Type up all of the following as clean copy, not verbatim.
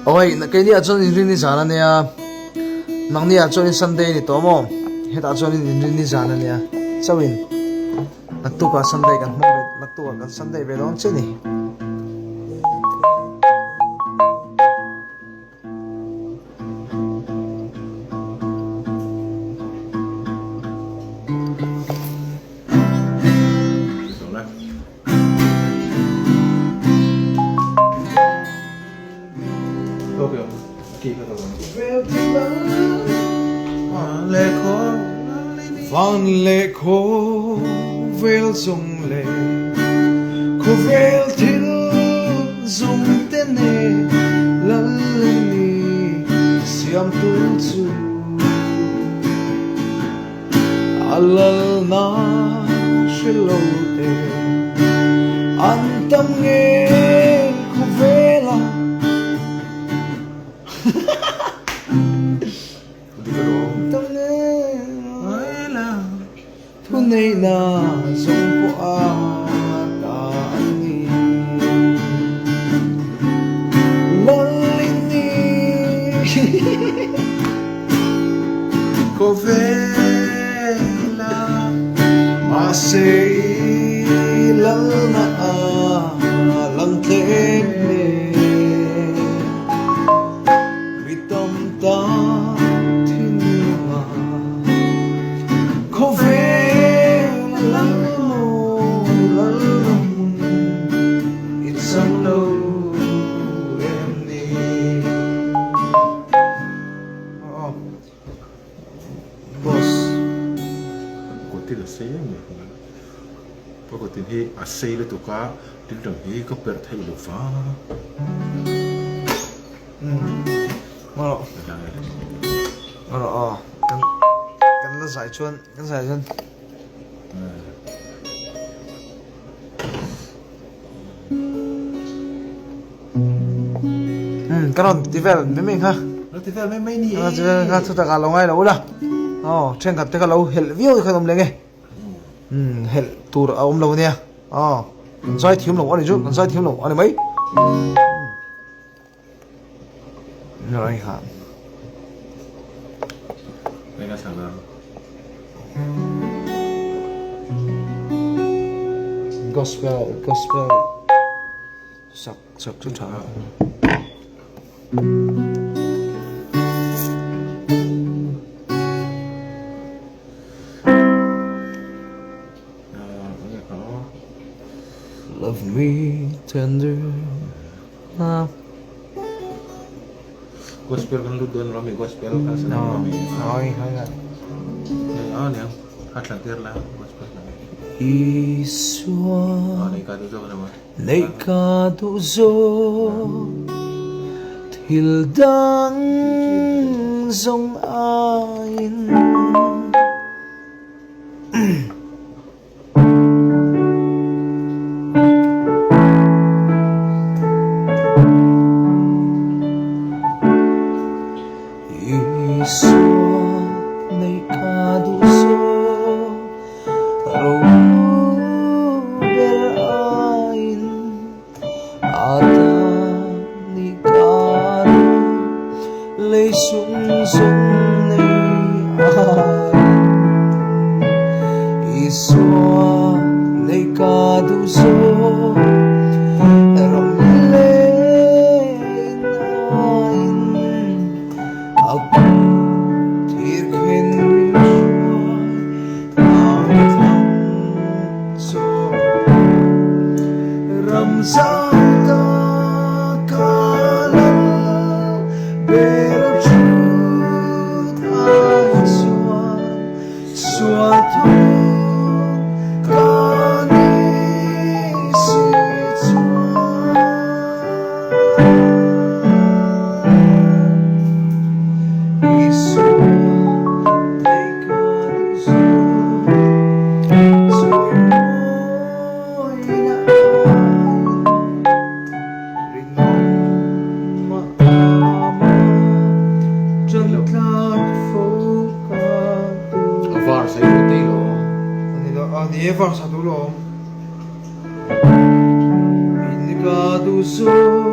Okay, kay ni achon in ni sana niya. Nang ni achon in Sunday ni tomo. Het achon in ni sana niya. Sawin. Nagtuka Sunday kan mo. Nagtuka kan Sunday belon chini. Van lệ khô vel dung lệ khô vel til dung tên nè lal ni siam tu chu alal na shilo te antam nge khô vela tunay na sumpo ata ani lalini kovela masilal na lang teme bitamta tinima kovela Pagdating hi asay le tuka dildang hi ka per thai lu fa Malo kan la sai chuan karon tivel memeng ha tivel mai ni tivel ka thu ta ka lo ngai lo la chen khat te ka lo hel view ka dom lenge hel tur a om lo nia sai thium lo ani chu sai thium lo ani mai rồi hả đây là sản phẩm gospel sặc chút thở love me tender gospel kan lu don rami gospel kan senang rami rồi hay là ni hát là tiết là gospel Isua này ca tu zo nama nei ka tu zo thil dang zong ain Delicado sou,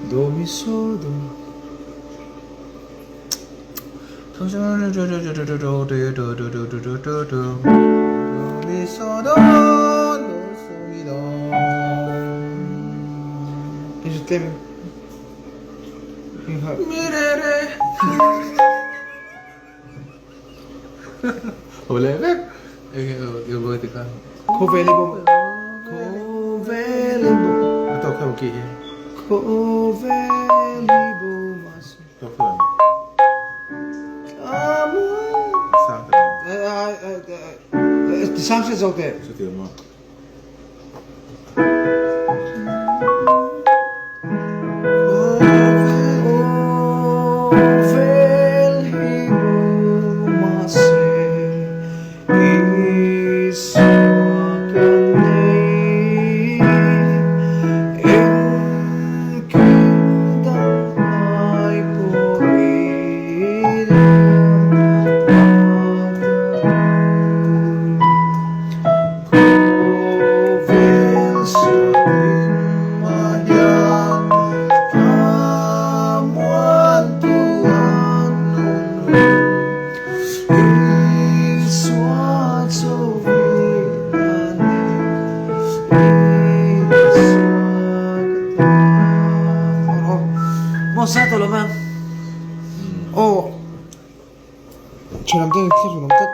Do mi so do. Mi so do so mi do. Je t'aime. Mi re re. Boleh kan? Yêu gue thì kan. Covelibum. Atau kau kiki? Covelibum. Kau kan? Kamu. Samsung sao thế? Số tiền mà. Satu loh man. Oh, chuyện làm thế sao chuyện làm thế?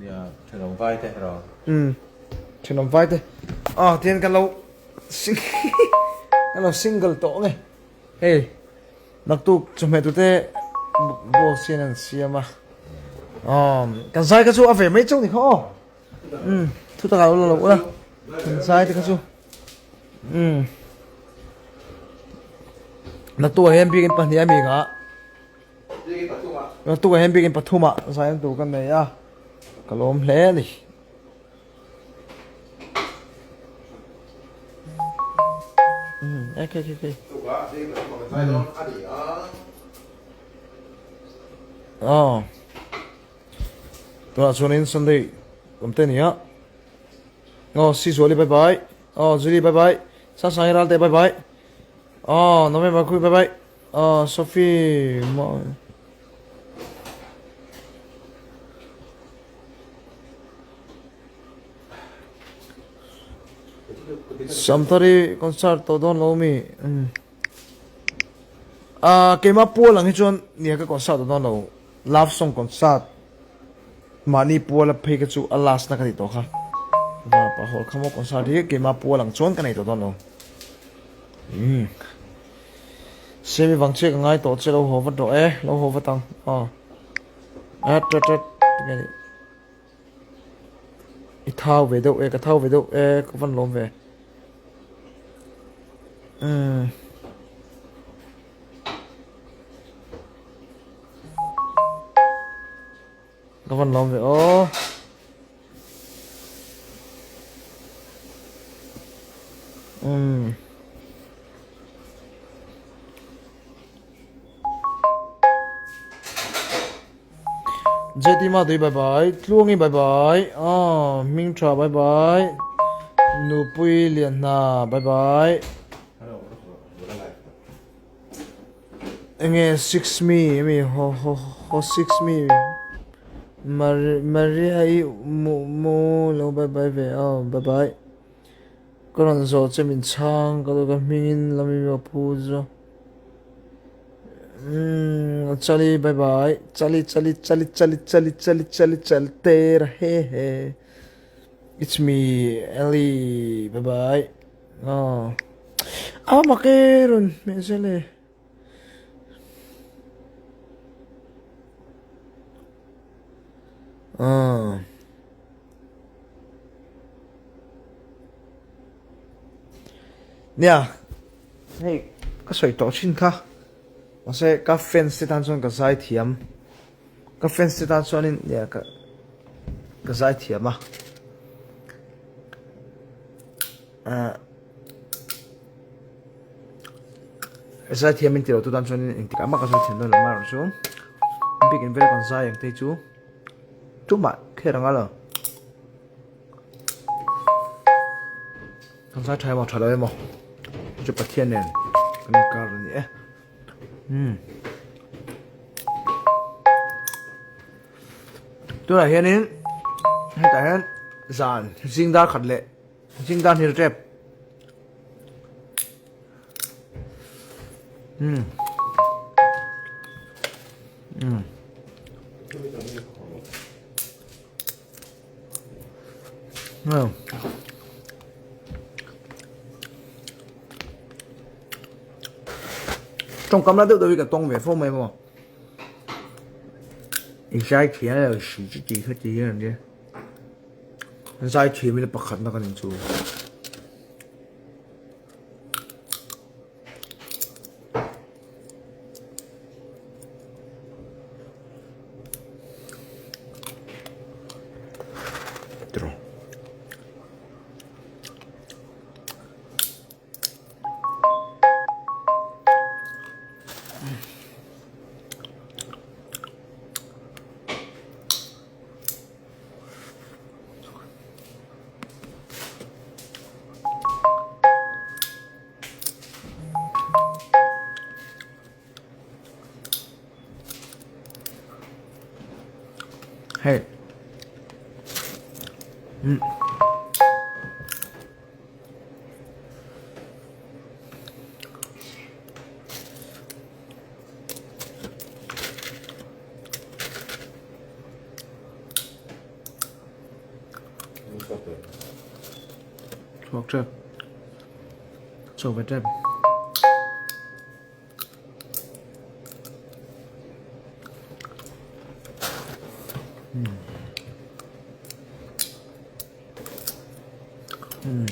Ya, chuyện làm vai thế rồi. Chuyện làm vai thế. Tiền cái lâu, cái lâu single tổ nghe. Hey, nãy tu chúng mày tu thế, bố xin anh xem mà. Cái sai cái số về mấy chỗ thì khó. Thu ta lâu lâu đó. Cái sai thì cái số. Na tu hem bikin pahnia mi nga na tu hem bikin pathuma sayan tu kan nei a kalom hle ni okay tu na chunin Sunday omte ni a si zoli bye bye Julie bye bye sa sangiral te bye bye November kui bye bye. Sophie Samthari concert to don lo mi. Kema po lang hi chuan nia ka concert to don lo. Love song concert. Mani po la phei ka chu alas na ka ti to kha. Ba pa hol khamo concert hi kema po lang chuan ka nei to don lo. Semi vang che ngai to che lo ho va do lo ho va tang cái này ít thao về đâu cái thao về đâu có văn lom về có văn lom về ô Jetima doi bye bye Tluongi bye bye Ming Tra bye bye Nupui Lian Na bye bye Enge 6 mi ho 6 mi Maria I mo lo bye bye ve bye bye Koran zo chemin chang ka ka mingin lami ma pu zo chali bye bye chali ter he it's me Ellie bye bye makeron mesele nè hey cái sợi tóc xin kha mà sẽ các fans tan chọn cái giải thiam các fans tan chọn in nè cái giải thiam giải thiam mình tiêu tụi tan chọn in thì cả mà cái giải thiam đó là mà rồi chú biết cái về con giải yang thấy chú bạn khi đang ở con giải thay mà thay đổi mà chụp bắt thiên nè cái này rồi nhé tôi là hiện in hiện tại hiện dàn riêng đa khẩn lệ riêng đa hiệp đẹp trong cắm lá tự tôi cái tông về phong mày mà sai chuyện là sự chỉ hết chỉ là gì sai chuyện mình là bất khẩn nó cái chú 들어 Hey. Thuộc chưa? Sổ về trên. Mm.